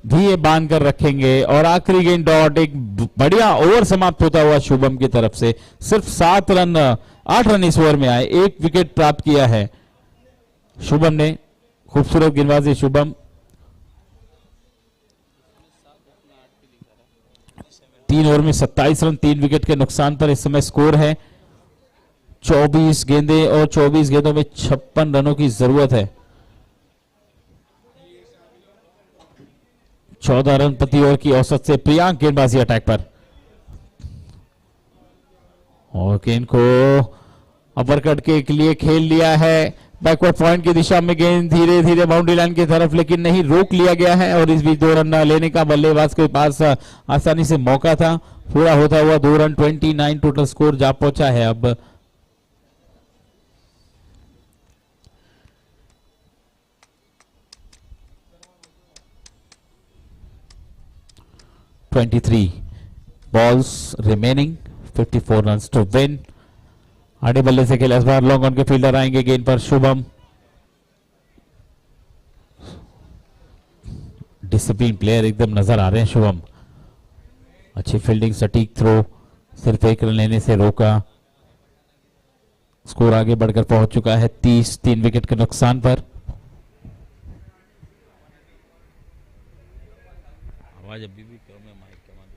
भी ये बांध कर रखेंगे और आखिरी गेंद डॉट। एक बढ़िया ओवर समाप्त होता हुआ शुभम की तरफ से। सिर्फ 8 रन इस ओवर में आए, 1 विकेट प्राप्त किया है शुभम ने। खूबसूरत गेंदबाजी शुभम। 3 ओवर में 27 रन, 3 विकेट के नुकसान पर इस समय स्कोर है। 24 गेंदें और 24 गेंदों में 56 रनों की जरूरत है। 14 रन प्रति ओवर की औसत से प्रियांक गेंदबाजी अटैक पर, और गेंद को अपरकट के लिए खेल लिया है बैकवर्ड पॉइंट की दिशा में। गेंद धीरे धीरे बाउंड्री लाइन की तरफ, लेकिन नहीं, रोक लिया गया है और इस बीच 2 रन लेने का बल्लेबाज के पास आसानी से मौका था। पूरा होता हुआ 2 रन, 29 टोटल स्कोर जा पहुंचा है अब। balls remaining, 54 runs to win। आड़े बल्ले से खेला इस बार, लॉन्ग ऑन के फील्डर आएंगे गेंद पर शुभम। डिसिप्लिन प्लेयर एकदम नजर आ रहे हैं शुभम। अच्छी फील्डिंग, सटीक थ्रो, सिर्फ 1 रन लेने से रोका। स्कोर आगे बढ़कर पहुंच चुका है 30, 3 विकेट के नुकसान पर। आवाज अभी भी कम है, माइक कमा दो।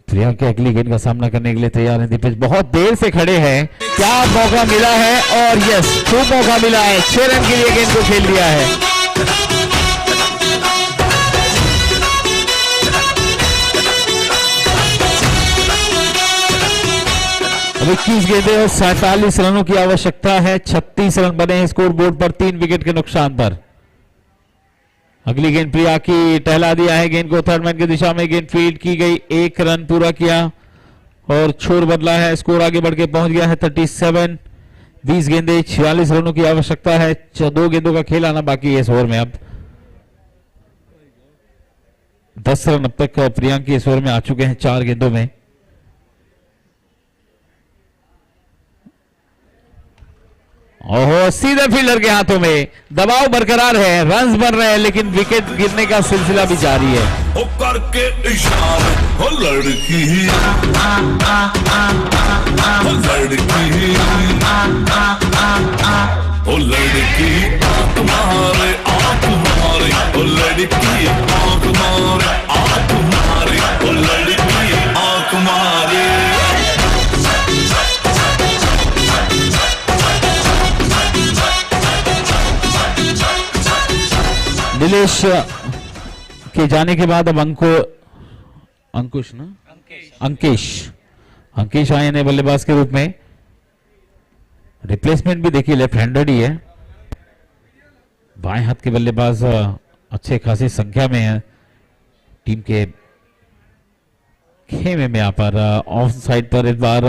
प्रियांक अगली गेंद का सामना करने के लिए तैयार है दीपेश। बहुत देर से खड़े हैं, क्या मौका मिला है, और यस, खूब मौका मिला है। 6 रन के लिए गेंद को खेल दिया है। अब 21 गेंदें और 47 रनों की आवश्यकता है। 36 रन बने हैं स्कोर बोर्ड पर 3 विकेट के नुकसान पर। अगली गेंद प्रिया की, टहला दिया है गेंद को थर्ड मैन की दिशा में। गेंद फील्ड की गई, 1 रन पूरा किया और छोर बदला है। स्कोर आगे बढ़ के पहुंच गया है 37। 20 गेंदें, 46 रनों की आवश्यकता है। 2 गेंदों का खेल आना बाकी है इस ओवर में। अब 10 रन अब तक प्रियांक की इस ओवर में आ चुके हैं 4 गेंदों में। ओहो, सीधे फील्डर के हाथों में। दबाव बरकरार है, रन्स बन रहे हैं, लेकिन विकेट गिरने का सिलसिला भी जारी है। ओ करके इशारे, ओ लड़की, ओ लड़की, ओ लड़की आंख मारे, आंख मारे, ओ लड़की आंख मारे, आंख मारे, ओ लड़की आंख मारे। नीलेश के जाने के बाद अब अंकेश आए हैं बल्लेबाज के रूप में। रिप्लेसमेंट भी देखिए लेफ्ट हैंडेड ही है। बाएं हाथ के बल्लेबाज अच्छे खासी संख्या में है टीम के खेमे में। यहाँ पर ऑफ साइड पर इस बार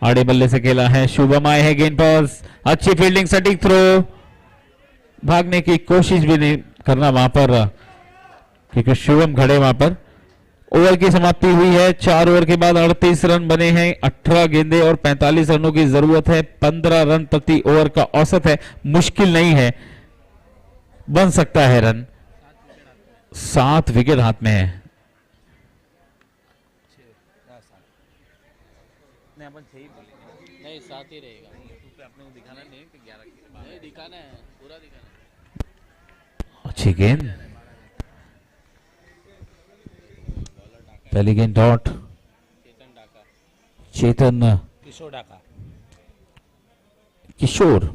आड़े बल्ले से खेला है शुभम। आए हैं गेंद पर, अच्छी फील्डिंग, सटीक थ्रो, भागने की कोशिश भी नहीं करना वहां पर क्योंकि शुभम खड़े वहां पर। ओवर की समाप्ति हुई है। 4 ओवर के बाद 38 रन बने हैं। 18 गेंदें और 45 रनों की जरूरत है। 15 रन प्रति ओवर का औसत है। मुश्किल नहीं है, बन सकता है रन। 7 विकेट हाथ में है। नहीं, 7 ही रहेगा। दिखाना नहीं कि 11 नहीं दिखाना है, पूरा दिखाना है। अच्छी गेंद, पहली गेंद डॉट। चेतन किशोर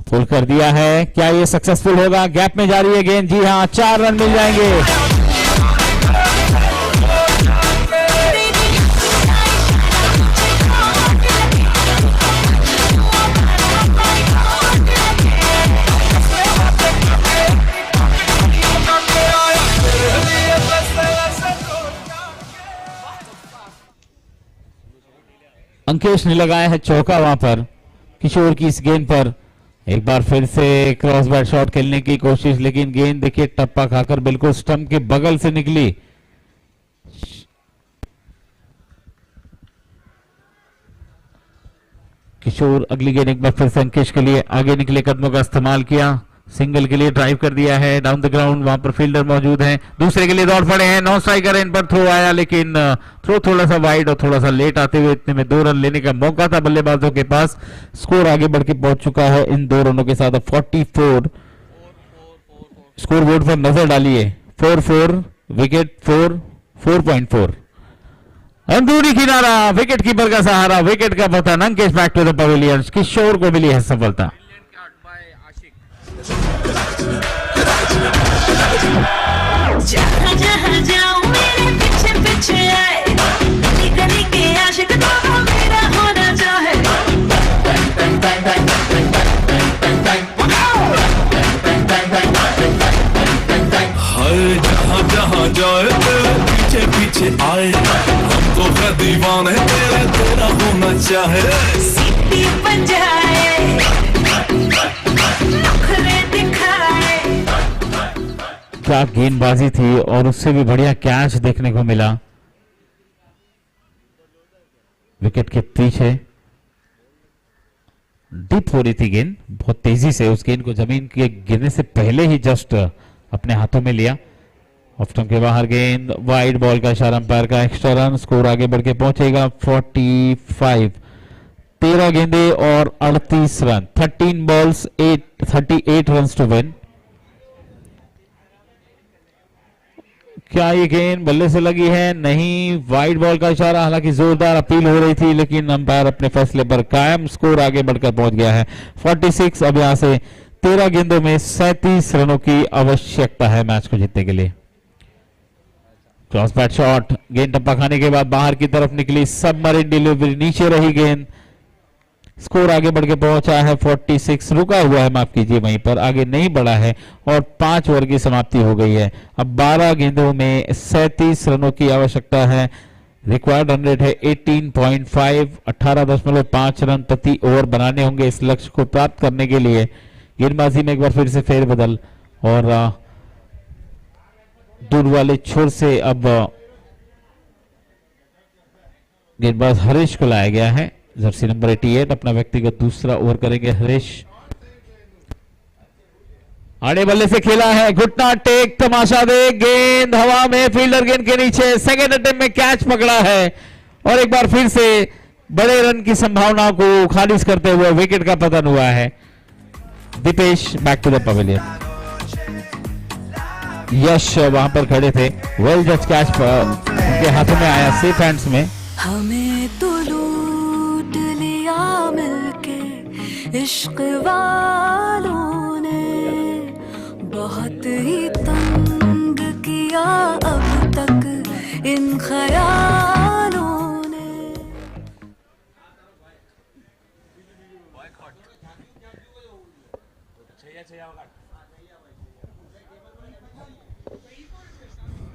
पुल कर दिया है। क्या ये सक्सेसफुल होगा? गैप में जा रही है गेंद। जी हाँ, 4 रन मिल जाएंगे। अंकेश ने लगाया है चौका वहां पर किशोर की इस गेंद पर। एक बार फिर से क्रॉस बैट शॉट खेलने की कोशिश, लेकिन गेंद देखिए टप्पा खाकर बिल्कुल स्टंप के बगल से निकली। किशोर अगली गेंद एक बार फिर से अंकेश के लिए आगे निकले कदमों का इस्तेमाल किया, सिंगल के लिए ड्राइव कर दिया है डाउन द ग्राउंड। वहां पर फील्डर मौजूद हैं, दूसरे के लिए दौड़ पड़े हैं, नॉन स्ट्राइकर इन पर थ्रो आया, लेकिन थ्रो थोड़ा सा वाइड और थोड़ा सा लेट आते हुए इतने में 2 रन लेने का मौका था बल्लेबाजों के पास। स्कोर आगे बढ़ के पहुंच चुका है इन 2 रनों के साथ। 44 स्कोर बोर्ड पर नजर डालिए, 4-4 विकेट 4.4 अंदरूनी किनारा, विकेट कीपर का सहारा, विकेट का पतन। Ankesh back to the pavilion, Kishore को मिली है सफलता। जहाँ जहाँ जाऊँ मेरे पीछे पीछे आए, गली गली के आशिक तो वो मेरा होना चाहे। हर जहाँ जहाँ जाए तेरे पीछे पीछे आए, हम तो है दीवाने तेरे, तेरा होना चाहे। सीटी बजाए, नखरे दिखाए। क्या गेंदबाजी थी और उससे भी बढ़िया कैच देखने को मिला। विकेट के पीछे डिप हो रही थी गेंद, बहुत तेजी से उस गेंद को जमीन के गिरने से पहले ही जस्ट अपने हाथों में लिया। ऑफ स्टंप के बाहर गेंद, वाइड बॉल का इशारा अंपायर का, एक्स्ट्रा रन। स्कोर आगे बढ़ के पहुंचेगा 45। 13 गेंदे और 38 run, 13 balls 38 run to win. क्या ये गेंद बल्ले से लगी है? नहीं, वाइड बॉल का इशारा। हालांकि जोरदार अपील हो रही थी, लेकिन अंपायर अपने फैसले पर कायम। स्कोर आगे बढ़कर पहुंच गया है 46। अब यहां से 13 गेंदों में 37 रनों की आवश्यकता है मैच को जीतने के लिए। क्रॉस बैट शॉट, गेंद टप्पा खाने के बाद बाहर की तरफ निकली, सबमरीन डिलीवरी, नीचे रही गेंद। स्कोर आगे बढ़ के पहुंचा है 46। रुका हुआ है, माफ कीजिए, वहीं पर आगे नहीं बढ़ा है और 5 ओवर की समाप्ति हो गई है। अब 12 गेंदों में 37 रनों की आवश्यकता है। रिक्वायर्ड रन रेट है 18.5, 18.5 रन प्रति ओवर बनाने होंगे इस लक्ष्य को प्राप्त करने के लिए। गेंदबाजी में एक बार फिर से फेरबदल और दूर वाले छोर से अब गेंदबाज हरीश को लाया गया है, जर्सी नंबर 88। अपना व्यक्तिगत दूसरा ओवर करेंगे हरीश। आड़े बल्ले से खेला है, घुटना टेक, तमाशा दे, गेंद हवा में, फील्डर गेंद के नीचे। सेकेंड अटेम्प्ट में कैच पकड़ा है और एक बार फिर से बड़े रन की संभावना को खारिज करते हुए विकेट का पतन हुआ है। Dipesh back to the pavilion. Yash वहां पर खड़े थे, वेल जज कैच उनके हाथों में आया, सेफ हैंड्स में। हमें तो लूट लिया मिलके इश्क वालों ने, बहुत ही तंग किया अब तक इन ख्यालों ने।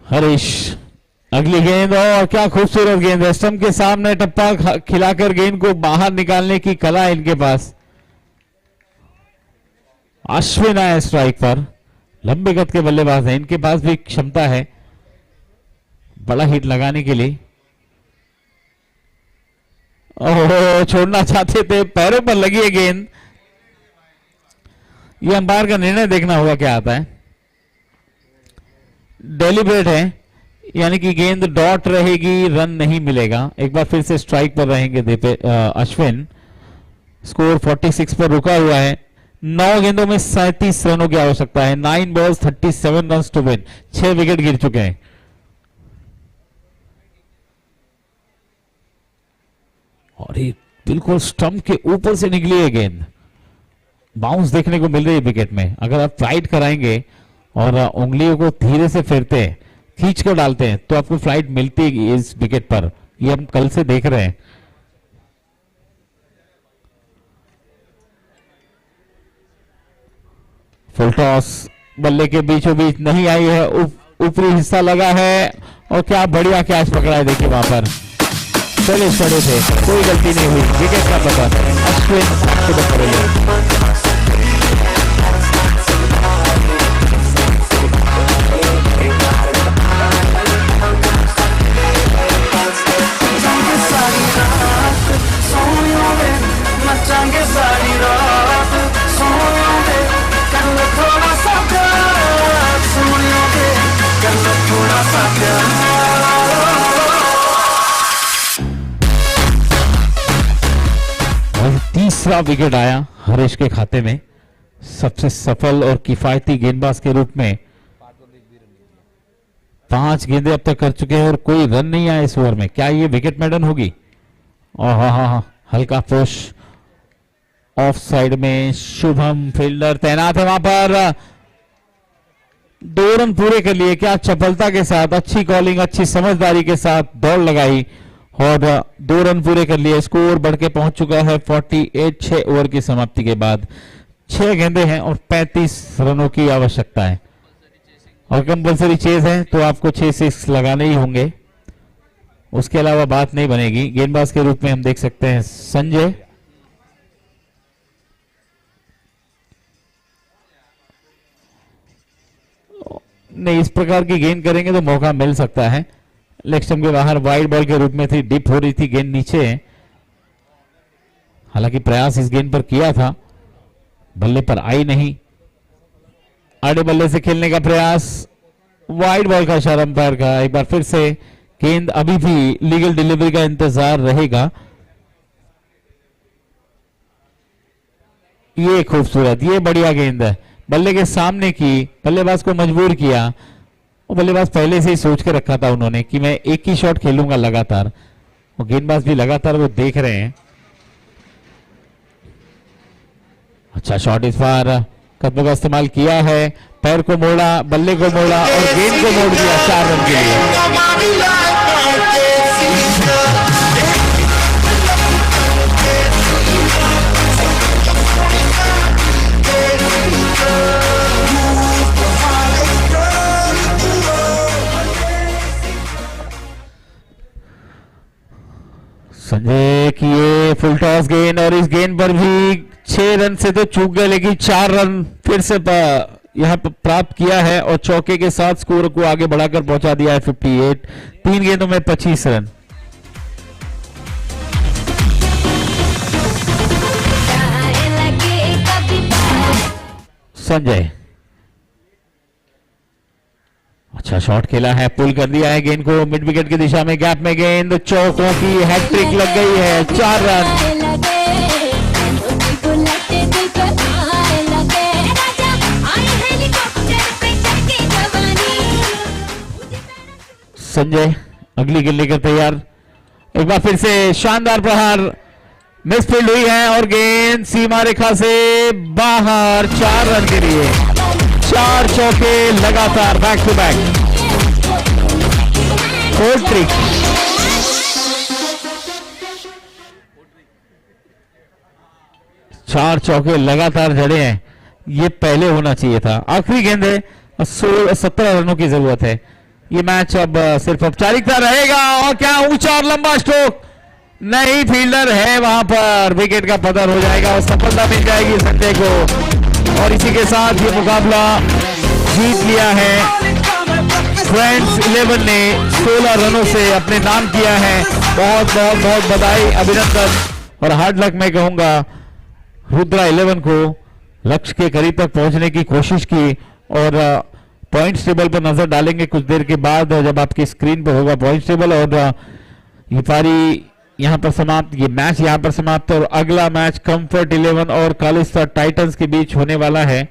हरीश अगली गेंद, और क्या खूबसूरत गेंद है। स्टंप के सामने टप्पा खिलाकर गेंद को बाहर निकालने की कला इनके पास। अश्विन आए स्ट्राइक पर, लंबे कद के बल्लेबाज हैं, इनके पास भी क्षमता है बड़ा हिट लगाने के लिए। ओह, छोड़ना चाहते थे, पैरों पर लगी है गेंद। ये अंपायर का निर्णय देखना होगा क्या आता है। डेलिब्रेट है, यानी कि गेंद डॉट रहेगी, रन नहीं मिलेगा। एक बार फिर से स्ट्राइक पर रहेंगे अश्विन। स्कोर 46 पर रुका हुआ है। 9 गेंदों में 37 रनों की आवश्यकता है। 9 balls 37 run to win. 6 wicket गिर चुके हैं। और ये बिल्कुल स्टंप के ऊपर से निकली है गेंद, बाउंस देखने को मिल रही है विकेट में। अगर आप फ्लाइट कराएंगे और उंगलियों को धीरे से फेरते हैं, खींच कर डालते हैं, तो आपको फ्लाइट मिलती है इस विकेट पर। ये हम कल से देख रहे हैं। फुल टॉस बल्ले के बीचों बीच नहीं आई है, ऊपरी हिस्सा लगा है और क्या बढ़िया कैच पकड़ा है, देखिए वहां पर पहले खड़े थे, कोई गलती नहीं हुई, विकेट का पता। अश्विन सुपर करेंगे। मचांगे सारी रात सोनियों दे कर लो थोड़ा सा प्यार सोनियों दे कर लो थोड़ा सा प्यार। और तीसरा विकेट आया हरीश के खाते में, सबसे सफल और किफायती गेंदबाज के रूप में। 5 गेंदें अब तक कर चुके हैं और कोई रन नहीं आया इस ओवर में। क्या ये विकेट मैडन होगी? हाँ, हल्का पुश ऑफ साइड में। शुभम फील्डर तैनात है वहां पर। 2 रन पूरे कर लिए। क्या चपलता के साथ, अच्छी कॉलिंग, अच्छी समझदारी के साथ दौड़ लगाई और 2 रन पूरे कर लिए। स्कोर बढ़ के पहुंच चुका है 48 6 ओवर की समाप्ति के बाद। 6 गेंदें हैं और 35 रनों की आवश्यकता है और कंपल्सरी चेज है तो आपको 6 6 लगाने ही होंगे, उसके अलावा बात नहीं बनेगी। गेंदबाज के रूप में हम देख सकते हैं संजय। नहीं, इस प्रकार की गेंद करेंगे तो मौका मिल सकता है। लेग स्टंप के बाहर वाइड बॉल के रूप में थी, डिप हो रही थी गेंद नीचे। हालांकि प्रयास इस गेंद पर किया था, बल्ले पर आई नहीं। आड़े बल्ले से खेलने का प्रयास, वाइड बॉल का इशारा अंपायर का। एक बार फिर से गेंद अभी भी लीगल डिलीवरी का इंतजार रहेगा। ये खूबसूरत, ये बढ़िया गेंद है, बल्ले के सामने की, बल्लेबाज को मजबूर किया। और बल्लेबाज पहले से ही सोच के रखा था उन्होंने कि मैं एक ही शॉट खेलूंगा लगातार, और गेंदबाज भी लगातार वो देख रहे हैं। अच्छा शॉट, इस बार कदमों का इस्तेमाल किया है, पैर को मोड़ा, बल्ले को मोड़ा और गेंद को मोड़ दिया 4 रन के लिए। संजय की ये फुल टॉस गेंद, और इस गेंद पर भी 6 रन से तो चूक गए, लेकिन 4 रन फिर से यहां पर प्राप्त किया है और चौके के साथ स्कोर को आगे बढ़ाकर पहुंचा दिया है 58। 3 गेंदों में 25 रन। संजय अच्छा शॉट खेला है, पुल कर दिया है गेंद को मिड विकेट की दिशा में, गैप में गेंद, चौकों की हैट्रिक लग गई है, 4 रन। संजय अगली गेंद लेकर तैयार। एक बार फिर से शानदार प्रहार, मिसफील्ड हुई है और गेंद सीमा रेखा से बाहर। 4 रन के लिए 4 चौके लगातार, बैक टू बैक, 4 ट्रिक। चार चौके लगातार जड़े हैं, ये पहले होना चाहिए था। आखिरी गेंद है, 17 रनों की जरूरत है। ये मैच अब सिर्फ औपचारिकता रहेगा। और क्या ऊंचा और लंबा स्ट्रोक, नहीं, फील्डर है वहां पर, विकेट का पतन हो जाएगा और सफलता मिल जाएगी संजय को। और इसी के साथ ये मुकाबला जीत लिया है फ्रेंड्स 11 ने, 16 रनों से अपने नाम किया है। बहुत बहुत बहुत बधाई, अभिनंदन और हार्ड लक मैं कहूंगा। रुद्रा 11 को लक्ष्य के करीब तक पहुंचने की कोशिश की और पॉइंट्स टेबल पर नजर डालेंगे कुछ देर के बाद, जब आपकी स्क्रीन पर होगा पॉइंट्स टेबल। और ये पारी यहां पर समाप्त, ये मैच यहां पर समाप्त और अगला मैच कंफर्ट 11 और कालिस्ता टाइटंस के बीच होने वाला है।